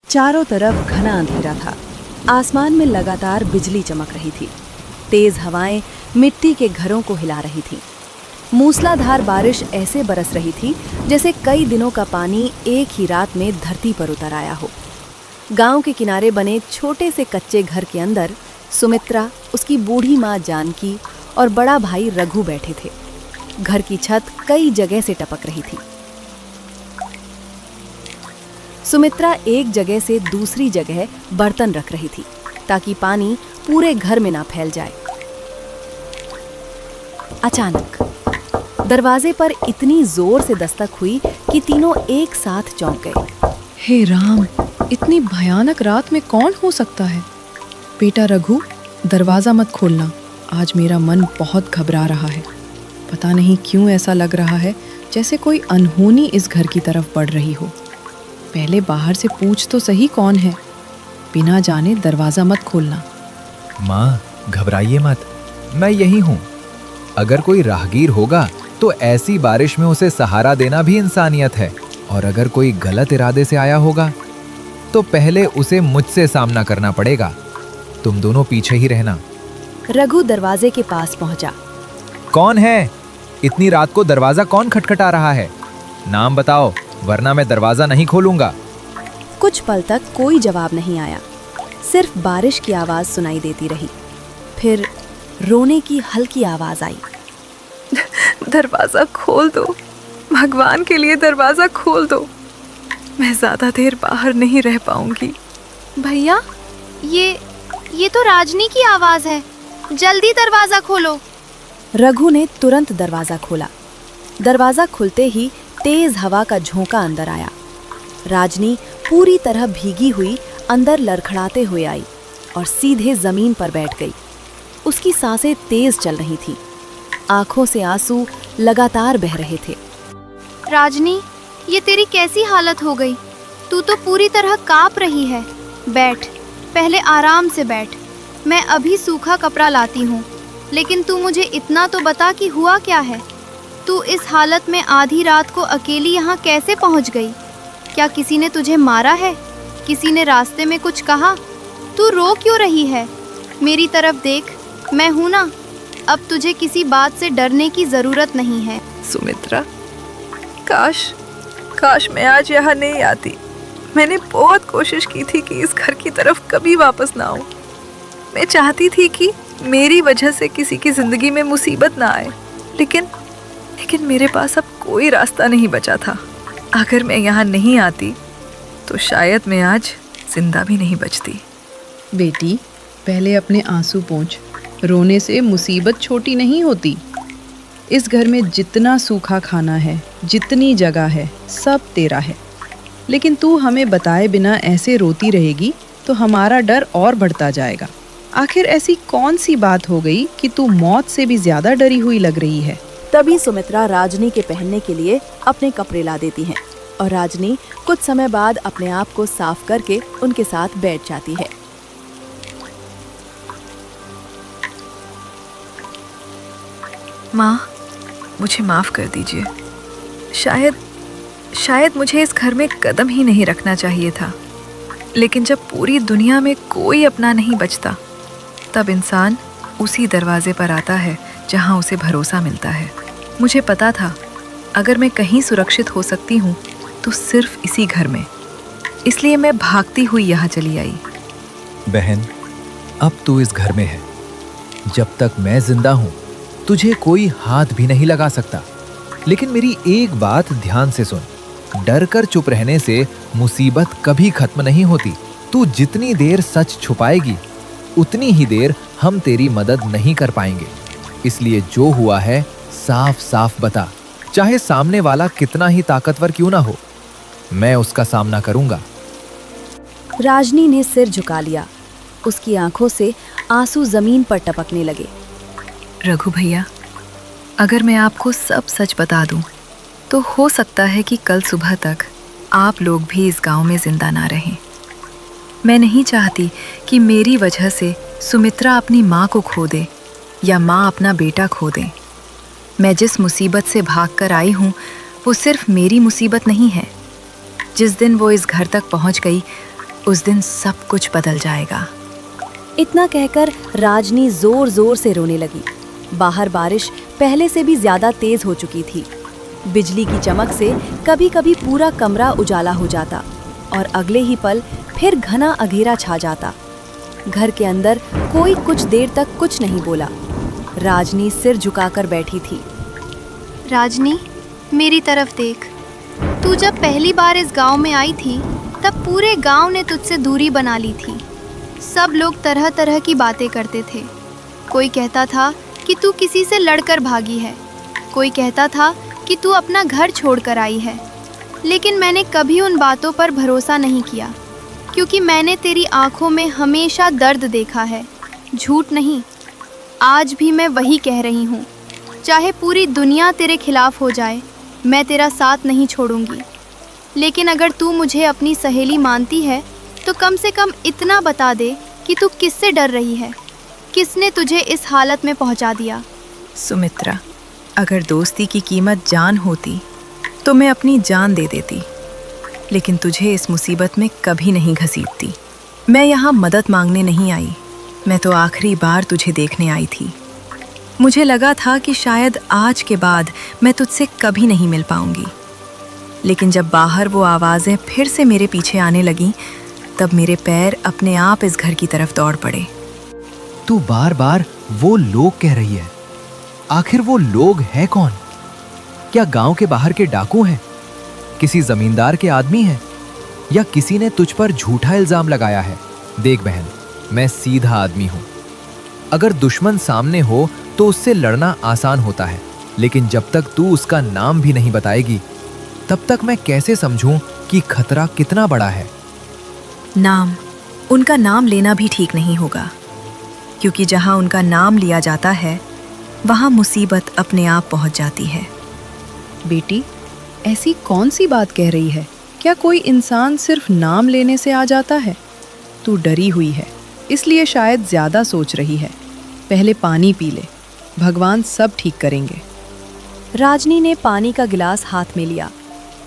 चारों तरफ घना अंधेरा था। आसमान में लगातार बिजली चमक रही थी। तेज हवाएं मिट्टी के घरों को हिला रही थीं। मूसलाधार बारिश ऐसे बरस रही थी जैसे कई दिनों का पानी एक ही रात में धरती पर उतर आया हो। गांव के किनारे बने एक छोटे से कच्चे घर के अंदर सुमित्रा, उसकी बूढ़ी माँ जानकी और बड़ा भाई रघु बैठे थे। घर की छत कई जगह से टपक रही थी। सुमित्रा एक जगह से दूसरी जगह बर्तन रख रही थी ताकि पानी पूरे घर में ना फैल जाए। अचानक दरवाजे पर इतनी जोर से दस्तक हुई कि तीनों एक साथ चौंक गए। हे राम, इतनी भयानक रात में कौन हो सकता है? बेटा रघु, दरवाजा मत खोलना। आज मेरा मन बहुत घबरा रहा है। पता नहीं क्यों ऐसा लग रहा है जैसे कोई अनहोनी इस घर की तरफ बढ़ रही हो। पहले बाहर से पूछ तो सही कौन है। बिना जाने दरवाजा मत खोलना। माँ, घबराइए मत, मैं यही हूँ। अगर कोई राहगीर होगा तो ऐसी बारिश में उसे सहारा देना भी इंसानियत है, और अगर कोई गलत इरादे से आया होगा तो पहले उसे मुझसे सामना करना पड़ेगा। तुम दोनों पीछे ही रहना। रघु दरवाजे के पास पहुंचा। कौन है? इतनी रात को दरवाजा कौन खटखटा रहा है? नाम बताओ, वरना मैं दरवाजा नहीं खोलूंगा। कुछ पल तक कोई जवाब नहीं आया। सिर्फ बारिश की आवाज सुनाई देती रही। फिर रोने की हल्की आवाज आई। दरवाजा खोल दो, भगवान के लिए दरवाजा खोल दो। मैं ज्यादा देर बाहर नहीं रह पाऊंगी। भैया, ये तो राजनी की आवाज है। जल्दी दरवाजा खोलो। रघु ने तुरंत दरवाजा खोला। दरवाजा खुलते ही तेज हवा का झोंका अंदर आया। राजनी पूरी तरह भीगी हुई अंदर लड़खड़ाते हुए आई और सीधे जमीन पर बैठ गई। उसकी सांसें तेज चल रही थीं। आंखों से आंसू लगातार बह रहे थे। राजनी, ये तेरी कैसी हालत हो गई? तू तो पूरी तरह कांप रही है। बैठ, पहले आराम से बैठ। मैं अभी सूखा कपड़ा लाती हूँ। लेकिन तू मुझे इतना तो बता कि हुआ क्या है? तू इस हालत में आधी रात को अकेली यहाँ कैसे पहुँच गई? क्या किसी ने तुझे मारा है? किसी ने रास्ते में कुछ कहा? तू रो क्यों रही है? मेरी तरफ देख, मैं हूँ ना। अब तुझे किसी बात से डरने की जरूरत नहीं है। सुमित्रा, काश मैं आज यहाँ नहीं आती। मैंने बहुत कोशिश की थी कि इस घर की तरफ कभी वापस ना आऊं। मैं चाहती थी कि मेरी वजह से किसी की जिंदगी में मुसीबत ना आए, लेकिन मेरे पास अब कोई रास्ता नहीं बचा था। अगर मैं यहाँ नहीं आती तो शायद मैं आज जिंदा भी नहीं बचती। बेटी, पहले अपने आंसू पोंछ। रोने से मुसीबत छोटी नहीं होती। इस घर में जितना सूखा खाना है, जितनी जगह है, सब तेरा है। लेकिन तू हमें बताए बिना ऐसे रोती रहेगी तो हमारा डर और बढ़ता जाएगा। आखिर ऐसी कौन सी बात हो गई कि तू मौत से भी ज्यादा डरी हुई लग रही है? तभी सुमित्रा राजनी के पहनने के लिए अपने कपड़े ला देती हैं और राजनी कुछ समय बाद अपने आप को साफ करके उनके साथ बैठ जाती है। माँ, मुझे माफ कर दीजिए। शायद मुझे इस घर में कदम ही नहीं रखना चाहिए था। लेकिन जब पूरी दुनिया में कोई अपना नहीं बचता, तब इंसान उसी दरवाजे पर आता है जहाँ उसे भरोसा मिलता है। मुझे पता था अगर मैं कहीं सुरक्षित हो सकती हूँ तो सिर्फ इसी घर में। इसलिए मैं भागती हुई यहाँ चली आई। बहन, अब तू इस घर में है। जब तक मैं जिंदा हूँ तुझे कोई हाथ भी नहीं लगा सकता। लेकिन मेरी एक बात ध्यान से सुन, डर कर चुप रहने से मुसीबत कभी खत्म नहीं होती। तू जितनी देर सच छुपाएगी उतनी ही देर हम तेरी मदद नहीं कर पाएंगे। इसलिए जो हुआ है साफ साफ बता, चाहे सामने वाला कितना ही ताकतवर क्यों ना हो, मैं उसका सामना करूंगा। राजनी ने सिर झुका लिया। उसकी आंखों से आंसू जमीन पर टपकने लगे। रघु भैया, अगर मैं आपको सब सच बता दूं तो हो सकता है कि कल सुबह तक आप लोग भी इस गांव में जिंदा ना रहें। मैं नहीं चाहती कि मेरी वजह से सुमित्रा अपनी माँ को खो दे या माँ अपना बेटा खो दे। मैं जिस मुसीबत से भाग कर आई हूँ वो सिर्फ मेरी मुसीबत नहीं है। जिस दिन वो इस घर तक पहुँच गई उस दिन सब कुछ बदल जाएगा। इतना कहकर राजनी जोर जोर से रोने लगी। बाहर बारिश पहले से भी ज्यादा तेज हो चुकी थी। बिजली की चमक से कभी कभी पूरा कमरा उजाला हो जाता और अगले ही पल फिर घना अंधेरा छा जाता। घर के अंदर कोई कुछ देर तक कुछ नहीं बोला। राजनी सिर झुकाकर बैठी थी। राजनी, मेरी तरफ देख। तू जब पहली बार इस गांव में आई थी तब पूरे गांव ने तुझसे दूरी बना ली थी। सब लोग तरह तरह की बातें करते थे। कोई कहता था कि तू किसी से लड़कर भागी है, कोई कहता था कि तू अपना घर छोड़कर आई है। लेकिन मैंने कभी उन बातों पर भरोसा नहीं किया, क्योंकि मैंने तेरी आंखों में हमेशा दर्द देखा है, झूठ नहीं। आज भी मैं वही कह रही हूँ, चाहे पूरी दुनिया तेरे खिलाफ हो जाए, मैं तेरा साथ नहीं छोड़ूंगी। लेकिन अगर तू मुझे अपनी सहेली मानती है तो कम से कम इतना बता दे कि तू किससे डर रही है, किसने तुझे इस हालत में पहुंचा दिया। सुमित्रा, अगर दोस्ती की कीमत जान होती तो मैं अपनी जान दे देती, लेकिन तुझे इस मुसीबत में कभी नहीं घसीटती। मैं यहाँ मदद मांगने नहीं आई, मैं तो आखिरी बार तुझे देखने आई थी। मुझे लगा था कि शायद आज के बाद मैं तुझसे कभी नहीं मिल पाऊंगी, लेकिन जब बाहर वो आवाज़ें फिर से मेरे पीछे आने लगीं, तब मेरे पैर अपने आप इस घर की तरफ दौड़ पड़े। तू बार बार वो लोग कह रही है। आखिर वो लोग है कौन? क्या गांव के बाहर के डाकू हैं? किसी जमींदार के आदमी हैं? या किसी ने तुझ पर झूठा इल्जाम लगाया है? देख बहन, मैं सीधा आदमी हूं। अगर दुश्मन सामने हो तो उससे लड़ना आसान होता है, लेकिन जब तक तू उसका नाम भी नहीं बताएगी तब तक मैं कैसे समझूं कि खतरा कितना बड़ा है। नाम, उनका नाम लेना भी ठीक नहीं होगा, क्योंकि जहां उनका नाम लिया जाता है वहां मुसीबत अपने आप पहुंच जाती है। बेटी, ऐसी कौन सी बात कह रही है? क्या कोई इंसान सिर्फ नाम लेने से आ जाता है? तू डरी हुई है, इसलिए शायद ज्यादा सोच रही है। पहले पानी पी ले, भगवान सब ठीक करेंगे। राजनी ने पानी का गिलास हाथ में लिया,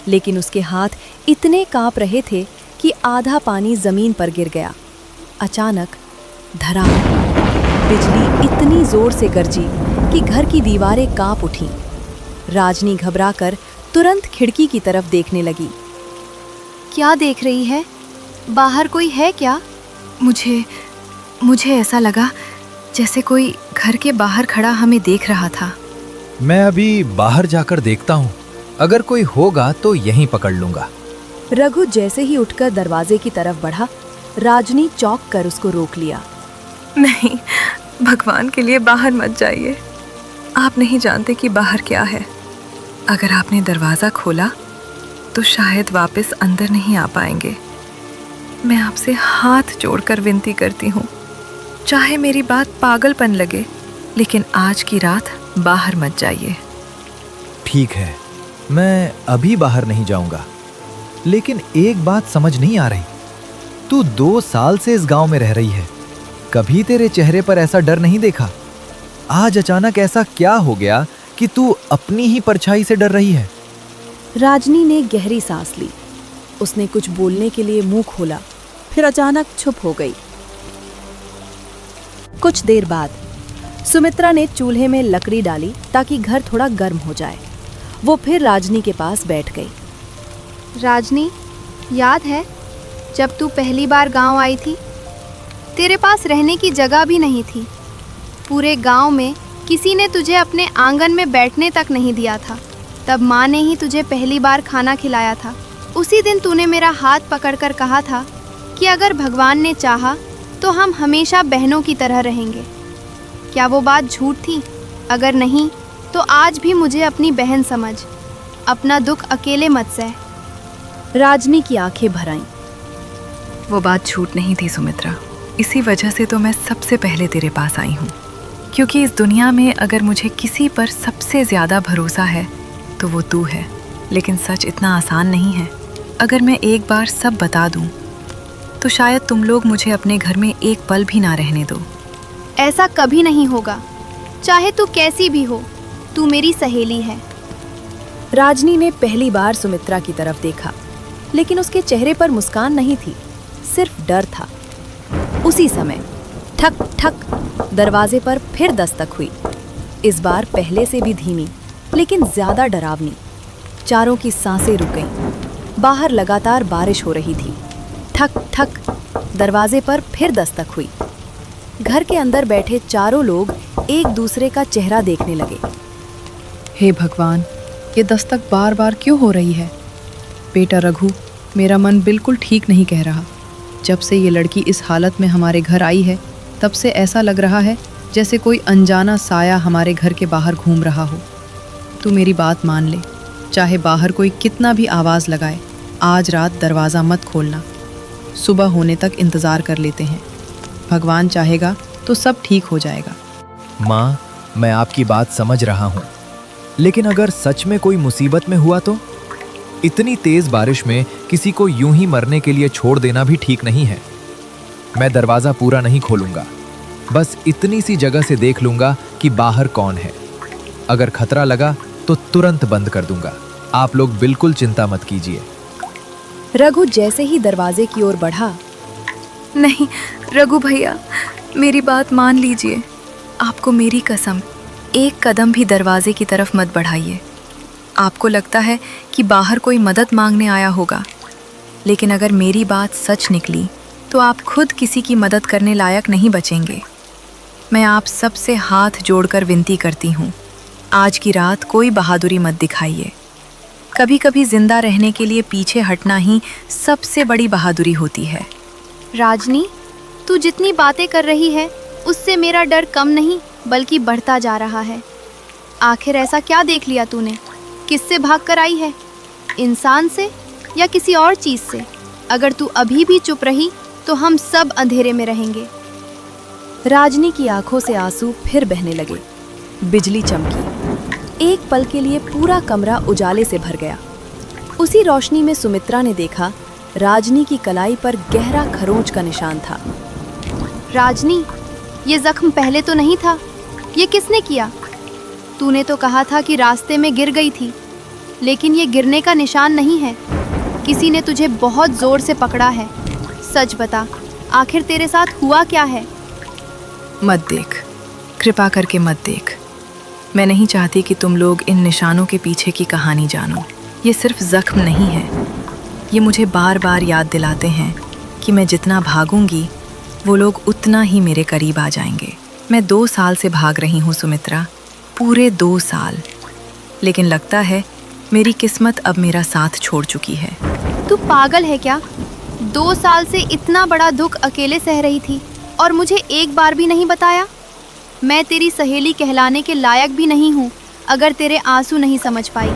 लेकिन उसके हाथ इतने कांप रहे थे कि आधा पानी जमीन पर गिर गया। अचानक धड़ाम, बिजली इतनी जोर से गरजी कि घर की दीवारें कांप उठीं। राजनी घबराकर तुरंत खिड़की की तरफ देखने लगी। क्या देख रही है? बाहर कोई है क्या? मुझे ऐसा लगा जैसे कोई घर के बाहर खड़ा हमें देख रहा था। मैं अभी बाहर जाकर देखता हूँ, अगर कोई होगा तो यहीं पकड़ लूंगा। रघु जैसे ही उठकर दरवाजे की तरफ बढ़ा, राजनी चौंक कर उसको रोक लिया। नहीं, भगवान के लिए बाहर मत जाइए। आप नहीं जानते कि बाहर क्या है। अगर आपने दरवाज़ा खोला तो शायद वापस अंदर नहीं आ पाएंगे। मैं आपसे हाथ जोड़कर विनती करती हूँ, चाहे मेरी बात पागलपन लगे, लेकिन आज की रात बाहर मत जाइए। ठीक है, मैं अभी बाहर नहीं जाऊंगा, लेकिन एक बात समझ नहीं आ रही। तू 2 साल से इस गांव में रह रही है, कभी तेरे चेहरे पर ऐसा डर नहीं देखा। आज अचानक ऐसा क्या हो गया कि तू अपनी ही परछाई से डर रही है? राजनी ने गहरी सांस ली। उसने कुछ बोलने के लिए मुंह खोला, फिर अचानक चुप हो गई। कुछ देर बाद सुमित्रा ने चूल्हे में लकड़ी डाली ताकि घर थोड़ा गर्म हो जाए। वो फिर राजनी के पास बैठ गई। राजनी, याद है जब तू पहली बार गांव आई थी? तेरे पास रहने की जगह भी नहीं थी। पूरे गांव में किसी ने तुझे अपने आंगन में बैठने तक नहीं दिया था। तब माँ ने ही तुझे पहली बार खाना खिलाया था। उसी दिन तूने मेरा हाथ पकड़कर कहा था कि अगर भगवान ने चाहा तो हम हमेशा बहनों की तरह रहेंगे। क्या वो बात झूठ थी? अगर नहीं तो आज भी मुझे अपनी बहन समझ, अपना दुख अकेले मत सह। राजनी की आंखें भर आईं। वो बात झूठ नहीं थी सुमित्रा। इसी वजह से तो मैं सबसे पहले तेरे पास आई हूँ, क्योंकि इस दुनिया में अगर मुझे किसी पर सबसे ज़्यादा भरोसा है तो वो तू है। लेकिन सच इतना आसान नहीं है। अगर मैं एक बार सब बता दूँ तो शायद तुम लोग मुझे अपने घर में एक पल भी ना रहने दो। ऐसा कभी नहीं होगा, चाहे तू कैसी भी हो, तू मेरी सहेली है। राजनी ने पहली बार सुमित्रा की तरफ देखा, लेकिन उसके चेहरे पर मुस्कान नहीं थी, सिर्फ डर था। उसी समय ठक ठक दरवाजे पर फिर दस्तक हुई। इस बार पहले से भी धीमी, लेकिन ज्यादा डरावनी। चारों की सांसें रुक गईं। बाहर लगातार बारिश हो रही थी। ठक ठक दरवाजे पर फिर दस्तक हुई। घर के अंदर बैठे चारों लोग एक दूसरे का चेहरा देखने लगे। हे भगवान, ये दस्तक बार बार क्यों हो रही है? बेटा रघु, मेरा मन बिल्कुल ठीक नहीं कह रहा। जब से ये लड़की इस हालत में हमारे घर आई है, तब से ऐसा लग रहा है जैसे कोई अनजाना साया हमारे घर के बाहर घूम रहा हो। तू मेरी बात मान ले, चाहे बाहर कोई कितना भी आवाज़ लगाए, आज रात दरवाज़ा मत खोलना। सुबह होने तक इंतज़ार कर लेते हैं। भगवान चाहेगा तो सब ठीक हो जाएगा। माँ, मैं आपकी बात समझ रहा हूँ, लेकिन अगर सच में कोई मुसीबत में हुआ तो? इतनी तेज बारिश में किसी को यूं ही मरने के लिए छोड़ देना भी ठीक नहीं है। मैं दरवाजा पूरा नहीं खोलूंगा, बस इतनी सी जगह से देख लूंगा कि बाहर कौन है। अगर खतरा लगा तो तुरंत बंद कर दूंगा। आप लोग बिल्कुल चिंता मत कीजिए। रघु जैसे ही दरवाजे की ओर बढ़ा, नहीं रघु भैया, मेरी बात मान लीजिए। आपको मेरी कसम, एक कदम भी दरवाजे की तरफ मत बढ़ाइए। आपको लगता है कि बाहर कोई मदद मांगने आया होगा, लेकिन अगर मेरी बात सच निकली तो आप खुद किसी की मदद करने लायक नहीं बचेंगे। मैं आप सबसे हाथ जोड़कर विनती करती हूँ, आज की रात कोई बहादुरी मत दिखाइए। कभी कभी जिंदा रहने के लिए पीछे हटना ही सबसे बड़ी बहादुरी होती है। राजनी, तू जितनी बातें कर रही है उससे मेरा डर कम नहीं बल्कि बढ़ता जा रहा है। आखिर ऐसा क्या देख लिया तूने? किससे भाग कर आई है? इंसान से या किसी और चीज़ से? अगर तू अभी भी चुप रही तो हम सब अंधेरे में रहेंगे। राजनी की आंखों से आंसू फिर बहने लगे। बिजली चमकी। एक पल के लिए पूरा कमरा उजाले से भर गया। उसी रोशनी में सुमित्रा ने देखा, राजनी की कलाई पर गहरा खरोंच का निशान था। राजनी, ये जख्म पहले तो नहीं था, ये किसने किया? तूने तो कहा था कि रास्ते में गिर गई थी, लेकिन ये गिरने का निशान नहीं है। किसी ने तुझे बहुत जोर से पकड़ा है। सच बता, आखिर तेरे साथ हुआ क्या है? मत देख, कृपा करके मत देख। मैं नहीं चाहती कि तुम लोग इन निशानों के पीछे की कहानी जानो। ये सिर्फ जख्म नहीं है, ये मुझे बार बार याद दिलाते हैं कि मैं जितना भागूंगी वो लोग उतना ही मेरे करीब आ जाएंगे। मैं 2 साल से भाग रही हूँ सुमित्रा, पूरे 2 साल। लेकिन लगता है मेरी किस्मत अब मेरा साथ छोड़ चुकी है। तू पागल है क्या? 2 साल से इतना बड़ा दुख अकेले सह रही थी और मुझे एक बार भी नहीं बताया? मैं तेरी सहेली कहलाने के लायक भी नहीं हूँ अगर तेरे आंसू नहीं समझ पाई।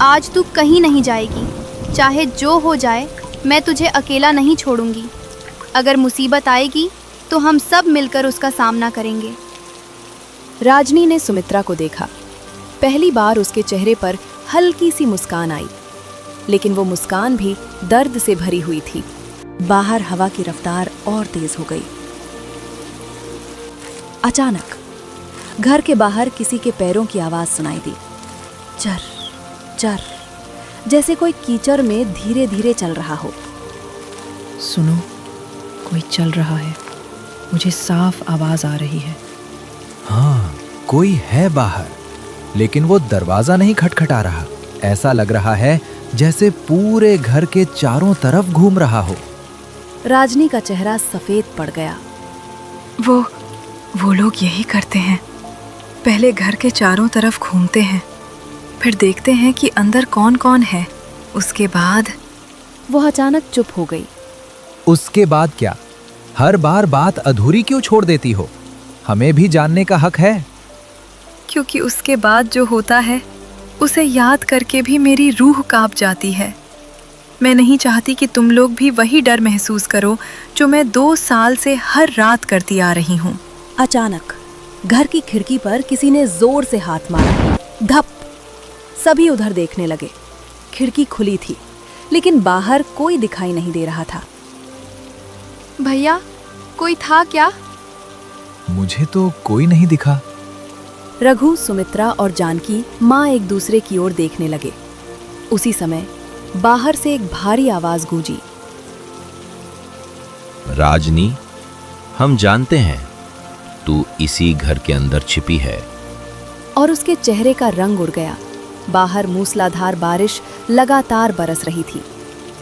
आज तू कहीं नहीं जाएगी, चाहे जो हो जाए। मैं तुझे अकेला नहीं छोड़ूंगी। अगर मुसीबत आएगी तो हम सब मिलकर उसका सामना करेंगे। राजनी ने सुमित्रा को देखा। पहली बार उसके चेहरे पर हल्की सी मुस्कान आई, लेकिन वो मुस्कान भी दर्द से भरी हुई थी। बाहर हवा की रफ्तार और तेज हो गई। अचानक घर के बाहर किसी के पैरों की आवाज सुनाई दी। चर चर, जैसे कोई कीचड़ में धीरे धीरे चल रहा हो। सुनो, कोई चल रहा है। मुझे साफ आवाज आ रही है। हाँ, कोई है बाहर, लेकिन वो दरवाजा नहीं खटखटा रहा। ऐसा लग रहा है जैसे पूरे घर के चारों तरफ घूम रहा हो। राजनी का चेहरा सफेद पड़ गया। वो लोग यही करते हैं। पहले घर के चारों तरफ घूमते हैं, फिर देखते हैं कि अंदर कौन कौन है। उसके बाद वो अचानक चुप हो गई। उसके बाद क्या? हर बार बात अधूरी क्यों छोड़ देती हो? हमें भी जानने का हक है। क्योंकि उसके बाद जो होता है उसे याद करके भी मेरी रूह कांप जाती है। मैं नहीं चाहती कि तुम लोग भी वही डर महसूस करो जो मैं 2 साल से हर रात करती आ रही हूँ। अचानक घर की खिड़की पर किसी ने जोर से हाथ मारा। धप! सभी उधर देखने लगे। खिड़की खुली थी, लेकिन बाहर कोई दिखाई नहीं दे रहा था। भैया, कोई था क्या? मुझे तो कोई नहीं दिखा। रघु, सुमित्रा और जानकी माँ एक दूसरे की ओर देखने लगे। उसी समय बाहर से एक भारी आवाज गूंजी। राजनी, हम जानते हैं तू इसी घर के अंदर छिपी है। और उसके चेहरे का रंग उड़ गया। बाहर मूसलाधार बारिश लगातार बरस रही थी।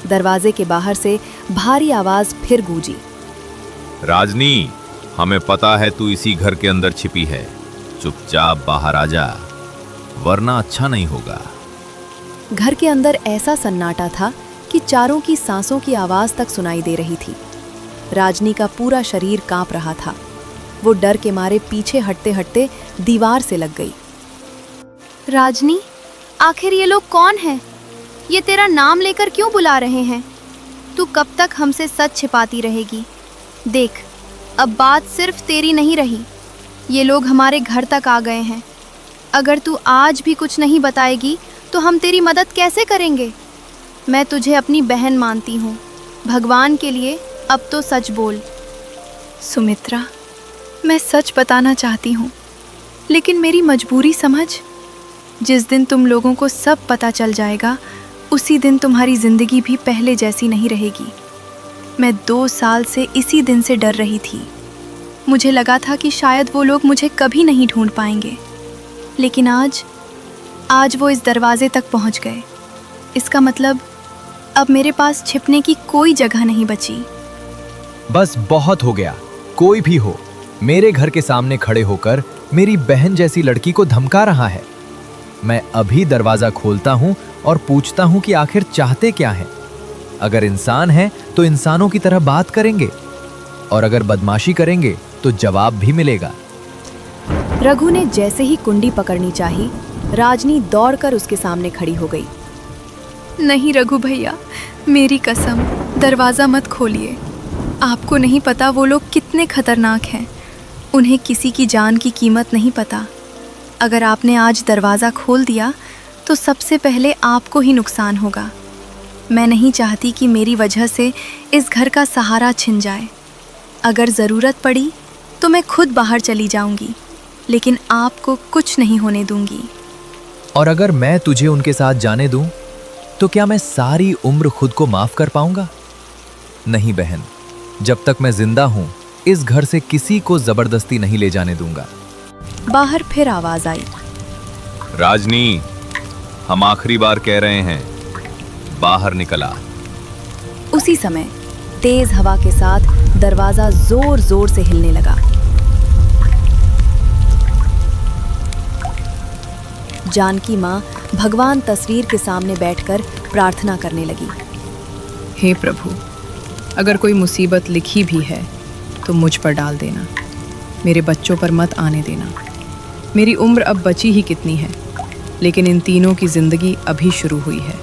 दरवाजे के बाहर से भारी आवाज फिर गूंजी। राजनी, हमें पता है तू इसी घर के अंदर छिपी है। चुपचाप बाहर आ जा, वरना अच्छा नहीं होगा। घर के अंदर ऐसा सन्नाटा था कि चारों की सांसों की आवाज तक सुनाई दे रही थी। राजनी का पूरा शरीर कांप रहा था। वो डर के मारे पीछे हटते हटते दीवार से लग गई। राजनी, आखिर ये लोग कौन हैं? ये तेरा नाम लेकर क्यों बुला रहे हैं? तू कब तक हमसे सच छिपाती रहेगी? देख, अब बात सिर्फ तेरी नहीं रही। ये लोग हमारे घर तक आ गए हैं। अगर तू आज भी कुछ नहीं बताएगी तो हम तेरी मदद कैसे करेंगे? मैं तुझे अपनी बहन मानती हूँ। भगवान के लिए अब तो सच बोल। सुमित्रा, मैं सच बताना चाहती हूँ, लेकिन मेरी मजबूरी समझ। जिस दिन तुम लोगों को सब पता चल जाएगा, उसी दिन तुम्हारी जिंदगी भी पहले जैसी नहीं रहेगी। मैं 2 साल से इसी दिन से डर रही थी। मुझे लगा था कि शायद वो लोग मुझे कभी नहीं ढूंढ पाएंगे, लेकिन आज वो इस दरवाजे तक पहुंच गए। इसका मतलब अब मेरे पास छिपने की कोई जगह नहीं बची। बस बहुत हो गया। कोई भी हो, मेरे घर के सामने खड़े होकर मेरी बहन जैसी लड़की को धमका रहा है। मैं अभी दरवाजा खोलता हूं और पूछता हूं कि आखिर चाहते क्या हैं। अगर इंसान हैं तो इंसानों की तरह बात करेंगे, और अगर बदमाशी करेंगे तो जवाब भी मिलेगा। रघु ने जैसे ही कुंडी पकड़नी चाही, राजनी दौड़कर उसके सामने खड़ी हो गई। नहीं रघु भैया, मेरी कसम, दरवाज़ा मत खोलिए। आपको नहीं पता वो लोग कितने खतरनाक हैं। उन्हें किसी की जान की कीमत नहीं पता। अगर आपने आज दरवाज़ा खोल दिया तो सबसे पहले आपको ही नुकसान होगा। मैं नहीं चाहती कि मेरी वजह से इस घर का सहारा छिन जाए। अगर ज़रूरत पड़ी तो मैं खुद बाहर चली जाऊंगी, लेकिन आपको कुछ नहीं होने दूंगी। और अगर मैं तुझे उनके साथ जाने दूं, तो क्या मैं सारी उम्र खुद को माफ कर पाऊंगा? नहीं बहन, जब तक मैं जिंदा हूं, इस घर से किसी को जबरदस्ती नहीं ले जाने दूंगा। बाहर फिर आवाज आई। राजनी, हम आखिरी बार कह रहे हैं, बाहर निकल आ। उसी समय तेज हवा के साथ दरवाजा जोर जोर से हिलने लगा। जानकी माँ भगवान तस्वीर के सामने बैठकर प्रार्थना करने लगी। हे प्रभु, अगर कोई मुसीबत लिखी भी है तो मुझ पर डाल देना। मेरे बच्चों पर मत आने देना। मेरी उम्र अब बची ही कितनी है, लेकिन इन तीनों की जिंदगी अभी शुरू हुई है।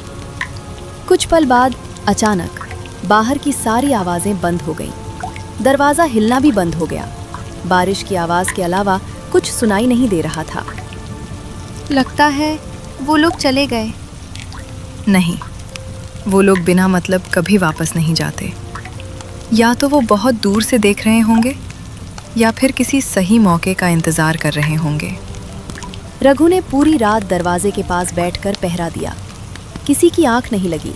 कुछ पल बाद अचानक बाहर की सारी आवाजें बंद हो गईं। दरवाजा हिलना भी बंद हो गया। बारिश की आवाज के अलावा कुछ सुनाई नहीं दे रहा था। लगता है वो लोग चले गए। नहीं, वो लोग बिना मतलब कभी वापस नहीं जाते। या तो वो बहुत दूर से देख रहे होंगे, या फिर किसी सही मौके का इंतज़ार कर रहे होंगे। रघु ने पूरी रात दरवाजे के पास बैठकर पहरा दिया। किसी की आंख नहीं लगी।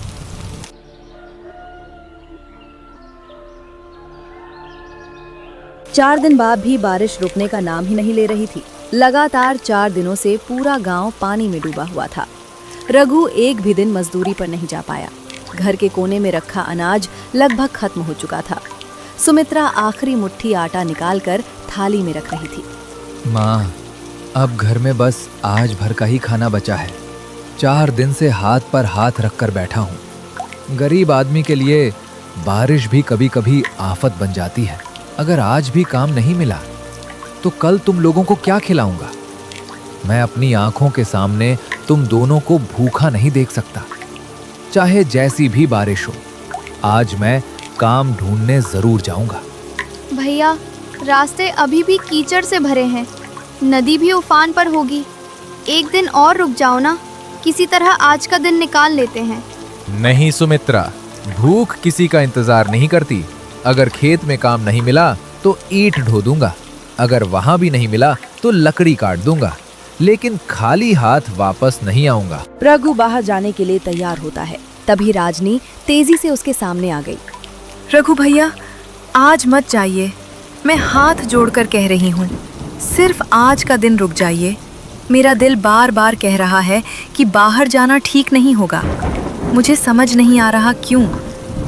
चार दिन बाद भी बारिश रुकने का नाम ही नहीं ले रही थी। लगातार 4 दिनों से पूरा गांव पानी में डूबा हुआ था। रघु एक भी दिन मजदूरी पर नहीं जा पाया। घर के कोने में रखा अनाज लगभग खत्म हो चुका था। सुमित्रा आखिरी मुट्ठी आटा निकालकर थाली में रख रही थी। माँ, अब घर में बस आज भर का ही खाना बचा है। 4 दिन से हाथ पर हाथ रखकर बैठा हूँ। गरीब आदमी के लिए बारिश भी कभी कभी आफत बन जाती है। अगर आज भी काम नहीं मिला तो कल तुम लोगों को क्या खिलाऊंगा? मैं अपनी आंखों के सामने तुम दोनों को भूखा नहीं देख सकता। चाहे जैसी भी बारिश हो, आज मैं काम ढूंढने जरूर जाऊंगा। भैया, रास्ते अभी भी कीचड़ से भरे हैं। नदी भी उफान पर होगी। एक दिन और रुक जाओ ना, किसी तरह आज का दिन निकाल लेते हैं। नहीं सुमित्रा, भूख किसी का इंतजार नहीं करती। अगर खेत में काम नहीं मिला तो ईंट ढो दूंगा। अगर वहां भी नहीं मिला तो लकड़ी काट दूंगा, लेकिन खाली हाथ वापस नहीं आऊंगा। रघु बाहर जाने के लिए तैयार होता है। तभी राजनी तेजी से उसके सामने आ गई। रघु भैया, आज मत जाइए, मैं हाथ जोड़कर कह रही हूँ, सिर्फ आज का दिन रुक जाइए। मेरा दिल बार बार कह रहा है कि बाहर जाना ठीक नहीं होगा। मुझे समझ नहीं आ रहा क्यों,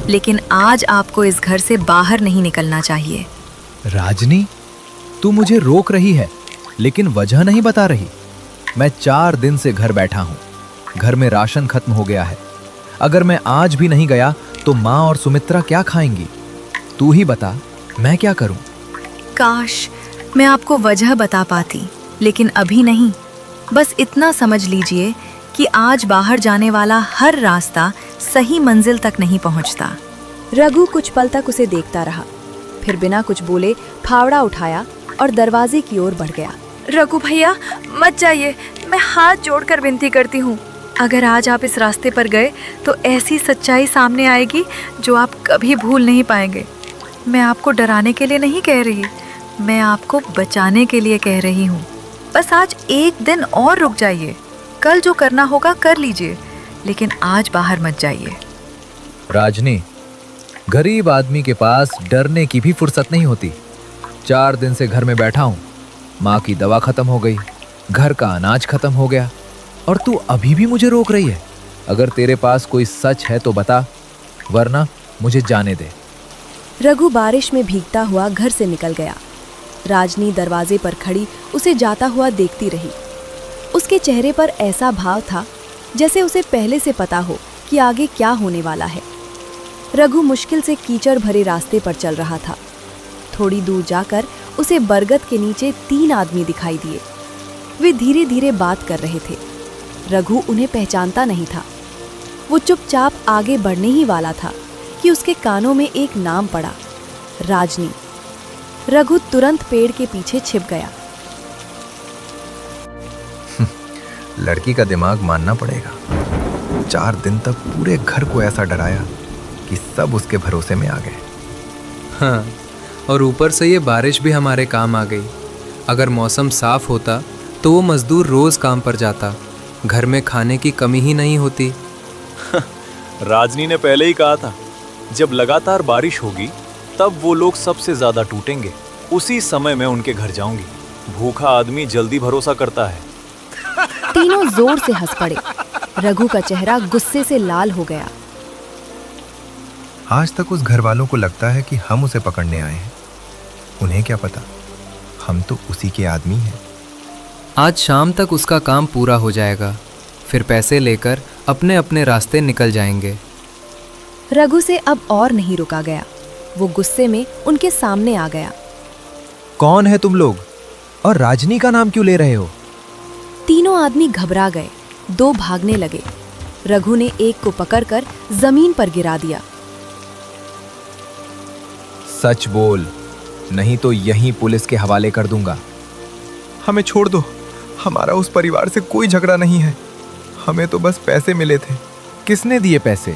लेकिन आज आपको इस घर से बाहर नहीं निकलना चाहिए। राजनी, तू मुझे रोक रही है लेकिन वजह नहीं बता रही। मैं 4 दिन से घर बैठा हूँ। घर में राशन खत्म हो गया है। अगर मैं आज भी नहीं गया तो माँ और सुमित्रा क्या खाएंगी? तू ही बता, मैं क्या करूँ? काश मैं आपको वजह बता पाती, लेकिन अभी नहीं। बस इतना समझ लीजिए कि आज बाहर जाने वाला हर रास्ता सही मंजिल तक नहीं पहुंचता। रघु कुछ पल तक उसे देखता रहा, फिर बिना कुछ बोले फावड़ा उठाया और दरवाजे की ओर बढ़ गया। रघु भैया, मत जाइए, मैं हाथ जोड़कर विनती करती हूँ। अगर आज आप इस रास्ते पर गए तो ऐसी सच्चाई सामने आएगी जो आप कभी भूल नहीं पाएंगे। मैं आपको डराने के लिए नहीं कह रही, मैं आपको बचाने के लिए कह रही हूँ। बस आज एक दिन और रुक जाइए, कल जो करना होगा कर लीजिए, लेकिन आज बाहर मत जाइए। राजनी, गरीब आदमी के पास डरने की भी फुर्सत नहीं होती। 4 दिन से घर में बैठा हूँ। माँ की दवा खत्म हो गई, घर का अनाज खत्म हो गया, और तू अभी भी मुझे रोक रही है। अगर तेरे पास कोई सच है तो बता, वरना मुझे जाने दे। रघु बारिश में भीगता हुआ घर से निकल गया। राजनी दरवाजे पर खड़ी उसे जाता हुआ देखती रही। उसके चेहरे पर ऐसा भाव था जैसे उसे पहले से पता हो कि आगे क्या होने वाला है। रघु मुश्किल से कीचड़ भरे रास्ते पर चल रहा था। थोड़ी दूर जाकर उसे बरगद के नीचे 3 आदमी दिखाई दिए। वे धीरे धीरे बात कर रहे थे। रघु उन्हें पहचानता नहीं था। वो चुपचाप आगे बढ़ने ही वाला था कि उसके कानों में एक नाम पड़ा, राजनी। रघु तुरंत पेड़ के पीछे छिप गया। लड़की का दिमाग मानना पड़ेगा। 4 दिन तक पूरे घर को ऐसा डराया कि सब उसके भरोसे में आ गए। हाँ, और ऊपर से ये बारिश भी हमारे काम आ गई। अगर मौसम साफ होता तो वो मजदूर रोज काम पर जाता। घर में खाने की कमी ही नहीं होती। राजनी ने पहले ही कहा था, जब लगातार बारिश होगी तब वो लोग सबसे ज्यादा टूटेंगे। उसी समय मैं उनके घर जाऊंगी। भूखा आदमी जल्दी भरोसा करता है। तीनों जोर से हंस पड़े। रघु का चेहरा गुस्से से लाल हो गया। आज तक उस घर वालों को लगता है कि हम उसे पकड़ने आए हैं। उन्हें क्या पता, हम तो उसी के आदमी हैं। आज शाम तक उसका काम पूरा हो जाएगा, फिर पैसे लेकर अपने अपने रास्ते निकल जाएंगे। रघु से अब और नहीं रुका गया। वो गुस्से में उनके सामने आ गया। कौन है तुम लोग, और राजनी का नाम क्यों ले रहे हो? तीनों आदमी घबरा गए। 2 भागने लगे। रघु ने एक को पकड़कर जमीन पर गिरा दिया। सच बोल, नहीं तो यहीं पुलिस के हवाले कर दूंगा। हमें छोड़ दो, हमारा उस परिवार से कोई झगड़ा नहीं है। हमें तो बस पैसे मिले थे। किसने दिए पैसे?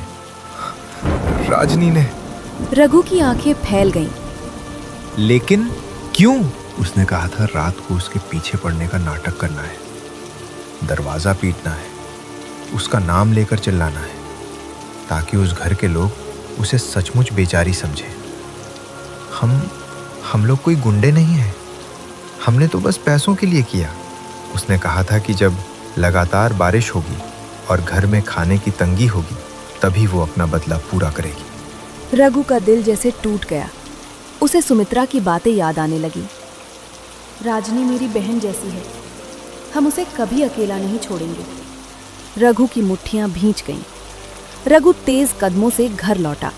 राजनी ने। रघु की आंखें फैल गईं। लेकिन क्यों? उसने कहा था रात को उसके पीछे पड़ने का नाटक करना है, दरवाजा पीटना है, उसका नाम लेकर चिल्लाना है, ताकि उस घर के लोग उसे सचमुच बेचारी समझे। हम लोग कोई गुंडे नहीं हैं। हमने तो बस पैसों के लिए किया। उसने कहा था कि जब लगातार बारिश होगी और घर में खाने की तंगी होगी तभी वो अपना बदला पूरा करेगी। रघु का दिल जैसे टूट गया। उसे सुमित्रा की बातें याद आने लगी। राजनी मेरी बहन जैसी है, हम उसे कभी अकेला नहीं छोड़ेंगे। रघु की मुट्ठियां भींच गईं। रघु तेज कदमों से घर लौटा।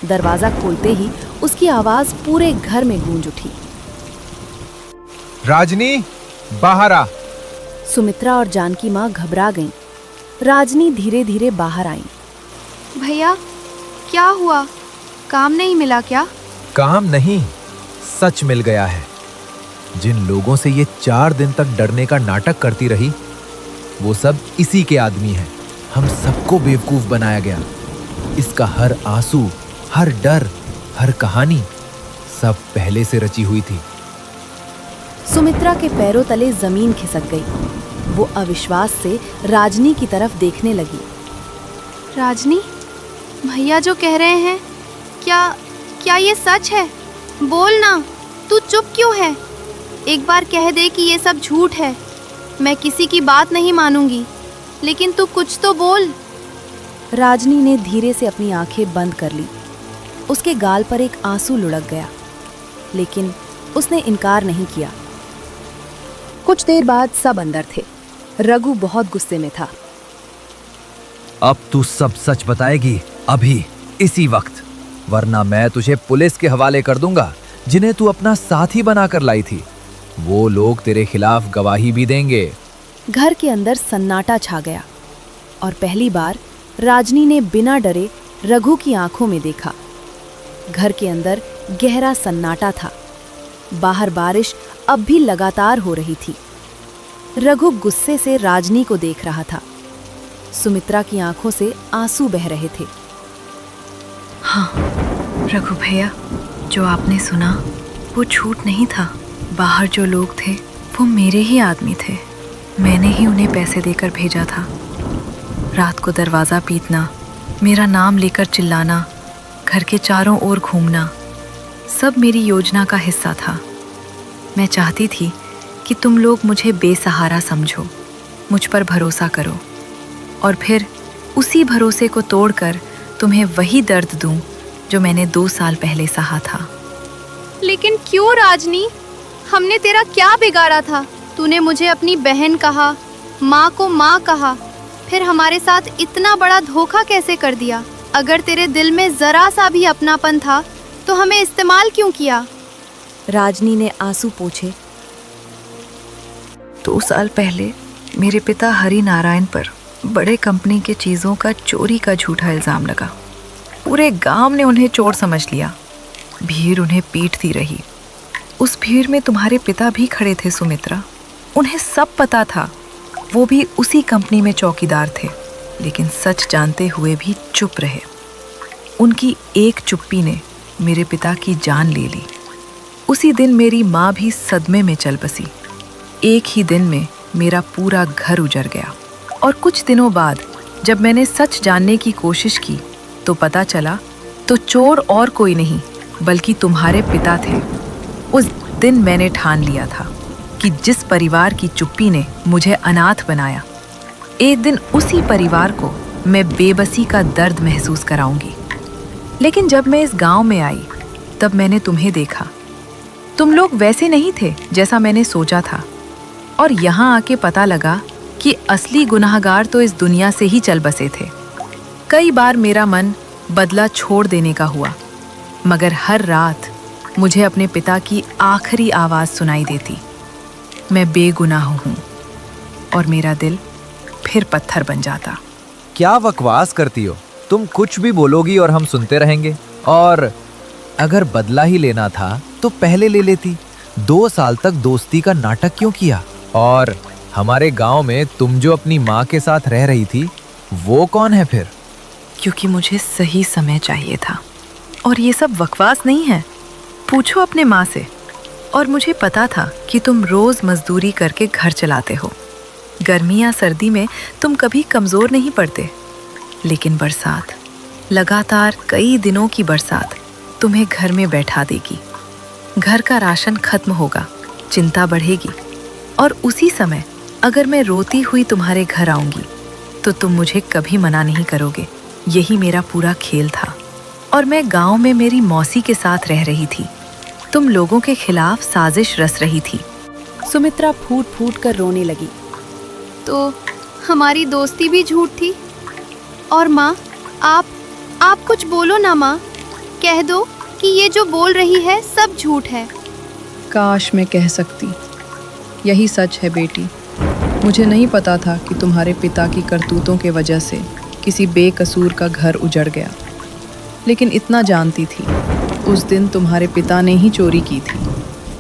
दरवाजा खोलते ही उसकी आवाज पूरे घर में गूंज उठी। राजनी, बाहर आ। सुमित्रा और जानकी माँ घबरा गईं। राजनी धीरे धीरे बाहर आई। भैया, क्या हुआ? काम नहीं मिला क्या? काम नहीं, सच मिल गया है। जिन लोगों से ये 4 दिन तक डरने का नाटक करती रही, वो सब इसी के आदमी हैं। हम सबको बेवकूफ बनाया गया। इसका हर आंसू, हर डर, हर कहानी सब पहले से रची हुई थी। सुमित्रा के पैरों तले जमीन खिसक गई। वो अविश्वास से राजनी की तरफ देखने लगी। राजनी, भैया जो कह रहे हैं, क्या क्या ये सच है? बोल ना, तू चुप क्यों है? एक बार कह दे कि ये सब झूठ है। मैं किसी की बात नहीं मानूंगी, लेकिन तू कुछ तो बोल। राजनी ने धीरे से अपनी आंखें बंद कर ली। उसके गाल पर एक आंसू लुढ़क गया, लेकिन उसने इनकार नहीं किया। कुछ देर बाद सब अंदर थे। रघु बहुत गुस्से में था। अब तू सब सच बताएगी, अभी इसी वक्त, वरना मैं तुझे पुलिस के हवाले कर दूंगा, जिन्हें तू अपना साथी बनाकर लाई थी। वो लोग तेरे खिलाफ गवाही भी देंगे। घर के अंदर सन्नाटा छा गया और पहली बार राजनी ने बिना डरे रघु की आंखों में देखा। घर के अंदर गहरा सन्नाटा था। बाहर बारिश अब भी लगातार हो रही थी। रघु गुस्से से राजनी को देख रहा था। सुमित्रा की आंखों से आंसू बह रहे थे। हाँ रघु भैया, जो आपने सुना वो झूठ नहीं था। बाहर जो लोग थे वो मेरे ही आदमी थे। मैंने ही उन्हें पैसे देकर भेजा था। रात को दरवाज़ा पीटना, मेरा नाम लेकर चिल्लाना, घर के चारों ओर घूमना, सब मेरी योजना का हिस्सा था। मैं चाहती थी कि तुम लोग मुझे बेसहारा समझो, मुझ पर भरोसा करो और फिर उसी भरोसे को तोड़कर तुम्हें वही दर्द दूं जो मैंने 2 साल पहले सहा था। लेकिन क्यों राजनी? हमने तेरा क्या बिगाड़ा था? तूने मुझे अपनी बहन कहा, माँ को माँ कहा, फिर हमारे साथ इतना बड़ा धोखा कैसे कर दिया? अगर तेरे दिल में जरा सा भी अपनापन था तो हमें इस्तेमाल क्यों किया? राजनी ने आंसू पोंछे। 2 साल पहले मेरे पिता हरि नारायण पर बड़े कंपनी के चीज़ों का चोरी का झूठा इल्ज़ाम लगा। पूरे गांव ने उन्हें चोर समझ लिया। भीड़ उन्हें पीटती रही। उस भीड़ में तुम्हारे पिता भी खड़े थे सुमित्रा। उन्हें सब पता था। वो भी उसी कंपनी में चौकीदार थे, लेकिन सच जानते हुए भी चुप रहे। उनकी एक चुप्पी ने मेरे पिता की जान ले ली। उसी दिन मेरी माँ भी सदमे में चल बसी। एक ही दिन में मेरा पूरा घर उजड़ गया। और कुछ दिनों बाद जब मैंने सच जानने की कोशिश की तो पता चला तो चोर और कोई नहीं बल्कि तुम्हारे पिता थे। उस दिन मैंने ठान लिया था कि जिस परिवार की चुप्पी ने मुझे अनाथ बनाया, एक दिन उसी परिवार को मैं बेबसी का दर्द महसूस कराऊंगी। लेकिन जब मैं इस गांव में आई तब मैंने तुम्हें देखा। तुम लोग वैसे नहीं थे जैसा मैंने सोचा था, और यहाँ आके पता लगा कि असली गुनाहगार तो इस दुनिया से ही चल बसे थे। कई बार मेरा मन बदला छोड़ देने का हुआ, मगर हर रात मुझे अपने पिता की आखिरी आवाज़ सुनाई देती। मैं बेगुनाह हूँ और मेरा दिल फिर पत्थर बन जाता। क्या बकवास करती हो? तुम कुछ भी बोलोगी और हम सुनते रहेंगे। और अगर बदला ही लेना था तो पहले ले लेती। 2 साल तक दोस्ती का नाटक क्यों किया? और हमारे गांव में तुम जो अपनी माँ के साथ रह रही थी, वो कौन है फिर? क्योंकि मुझे सही समय चाहिए था। और ये सब बकवास नहीं है, पूछो अपने माँ से। और मुझे पता था कि तुम रोज मजदूरी करके घर चलाते हो। गर्मी या सर्दी में तुम कभी कमज़ोर नहीं पड़ते, लेकिन बरसात, लगातार कई दिनों की बरसात तुम्हें घर में बैठा देगी। घर का राशन खत्म होगा, चिंता बढ़ेगी, और उसी समय अगर मैं रोती हुई तुम्हारे घर आऊंगी तो तुम मुझे कभी मना नहीं करोगे। यही मेरा पूरा खेल था। और मैं गांव में मेरी मौसी के साथ रह रही थी। तुम लोगों के खिलाफ साजिश रच रही थी। सुमित्रा फूट फूट कर रोने लगी। तो हमारी दोस्ती भी झूठ थी। और माँ, आप कुछ बोलो ना माँ। कह दो कि ये जो बोल रही है सब झूठ है। काश मैं कह सकती। यही सच है बेटी। मुझे नहीं पता था कि तुम्हारे पिता की करतूतों के वजह से किसी बेकसूर का घर उजड़ गया, लेकिन इतना जानती थी, उस दिन तुम्हारे पिता ने ही चोरी की थी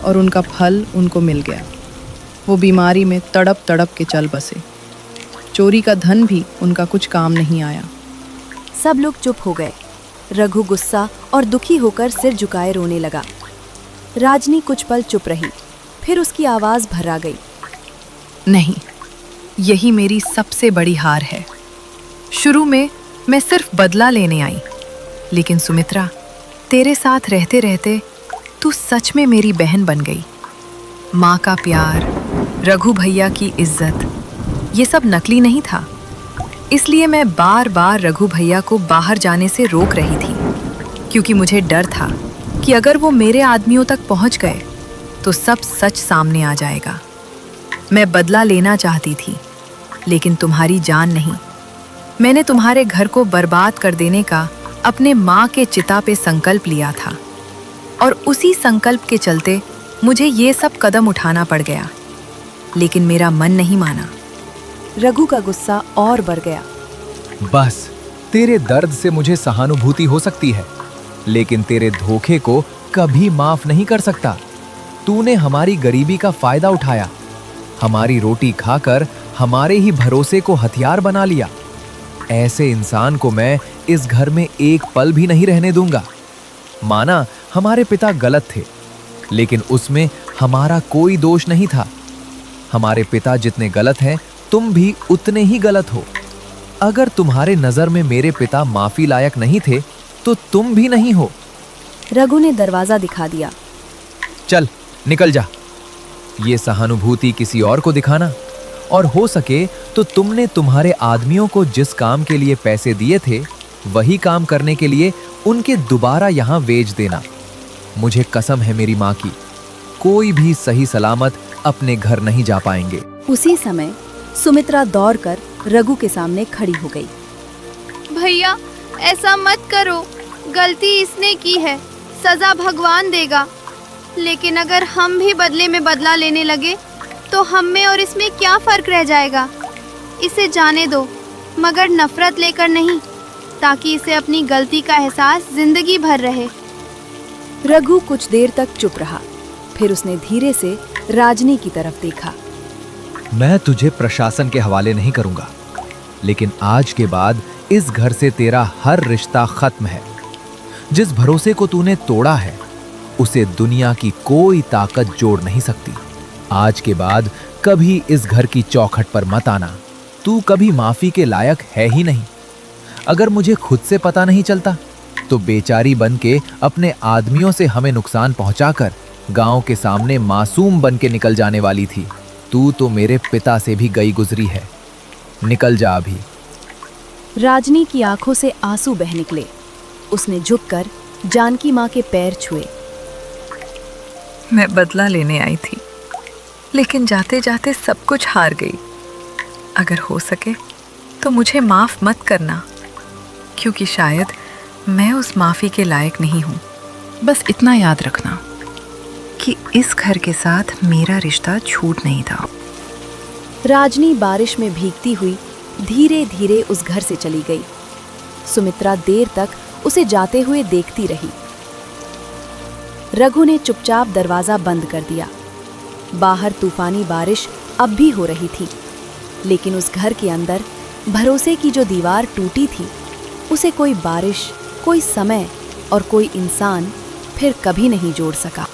और उनका फल उनको मिल गया। वो बीमारी में तड़प तड़प के चल बसे। चोरी का धन भी उनका कुछ काम नहीं आया। सब लोग चुप हो गए। रघु गुस्सा और दुखी होकर सिर झुकाए रोने लगा। राजनी कुछ पल चुप रही, फिर उसकी आवाज़ भर्रा गई। नहीं, यही मेरी सबसे बड़ी हार है। शुरू में मैं सिर्फ बदला लेने आई, लेकिन सुमित्रा, तेरे साथ रहते रहते तू सच में मेरी बहन बन गई। माँ का प्यार, रघु भैया की इज्जत, ये सब नकली नहीं था। इसलिए मैं बार बार रघु भैया को बाहर जाने से रोक रही थी, क्योंकि मुझे डर था कि अगर वो मेरे आदमियों तक पहुंच गए तो सब सच सामने आ जाएगा। मैं बदला लेना चाहती थी, लेकिन तुम्हारी जान नहीं। मैंने तुम्हारे घर को बर्बाद कर देने का अपने माँ के चिता पे संकल्प लिया था, और उसी संकल्प के चलते मुझे ये सब कदम उठाना पड़ गया। लेकिन मेरा मन नहीं माना। रघु का गुस्सा और बढ़ गया। बस, तेरे दर्द से मुझे सहानुभूति हो सकती है, लेकिन तेरे धोखे को कभी माफ नहीं कर सकता। तूने हमारी गरीबी का फायदा उठाया, हमारी रोटी खाकर हमारे ही भरोसे को हथियार बना लिया। ऐसे इंसान को मैं इस घर में एक पल भी नहीं रहने दूंगा। माना हमारे पिता गलत थे, लेकिन उसमें हमारा कोई दोष नहीं था। हमारे पिता जितने गलत हैं, तुम भी उतने ही गलत हो। अगर तुम्हारे नजर में मेरे पिता माफी लायक नहीं थे, तो तुम भी नहीं हो। रघु ने दरवाजा दिखा दिया। चल निकल जा। ये सहानुभूति किसी और को दिखाना, और हो सके तो तुमने तुम्हारे आदमियों को जिस काम के लिए पैसे दिए थे, वही काम करने के लिए उनके दोबारा यहाँ भेज देना। मुझे कसम है मेरी माँ की, कोई भी सही सलामत अपने घर नहीं जा पाएंगे। उसी समय सुमित्रा दौड़कर रघु के सामने खड़ी हो गई। भैया, ऐसा मत करो। गलती इसने की है, सजा भगवान देगा। लेकिन अगर हम भी बदले में बदला लेने लगे तो हम में और इसमें क्या फर्क रह जाएगा। इसे जाने दो, मगर नफरत लेकर नहीं, ताकि इसे अपनी गलती का एहसास जिंदगी भर रहे। रघु कुछ देर तक चुप रहा, फिर उसने धीरे से राजनी की तरफ देखा। मैं तुझे प्रशासन के हवाले नहीं करूंगा, लेकिन आज के बाद इस घर से तेरा हर रिश्ता खत्म है। जिस भरोसे को तूने तोड़ा है, उसे दुनिया की कोई ताकत जोड़ नहीं सकती। आज के बाद कभी इस घर की चौखट पर मत आना। तू कभी माफी के लायक है ही नहीं। अगर मुझे खुद से पता नहीं चलता, तो बेचारी बन के अपने आदमियों से हमें नुकसान पहुंचाकर गांव के सामने मासूम बन के निकल जाने वाली थी। तू तो मेरे पिता से भी गई गुजरी है। निकल जा अभी। राजनी की आंखों से आंसू बह निकले। उसने झुककर जानकी माँ के पैर छुए। मैं बदला लेने आई थी, लेकिन जाते जाते सब कुछ हार गई। अगर हो सके तो मुझे माफ मत करना, क्योंकि शायद मैं उस माफी के लायक नहीं हूँ। बस इतना याद रखना कि इस घर के साथ मेरा रिश्ता छूट नहीं था। राजनी बारिश में भीगती हुई धीरे धीरे उस घर से चली गई। सुमित्रा देर तक उसे जाते हुए देखती रही। रघु ने चुपचाप दरवाजा बंद कर दिया। बाहर तूफानी बारिश अब भी हो रही थी, लेकिन उस घर के अंदर भरोसे की जो दीवार टूटी थी, उसे कोई बारिश, कोई समय और कोई इंसान फिर कभी नहीं जोड़ सका।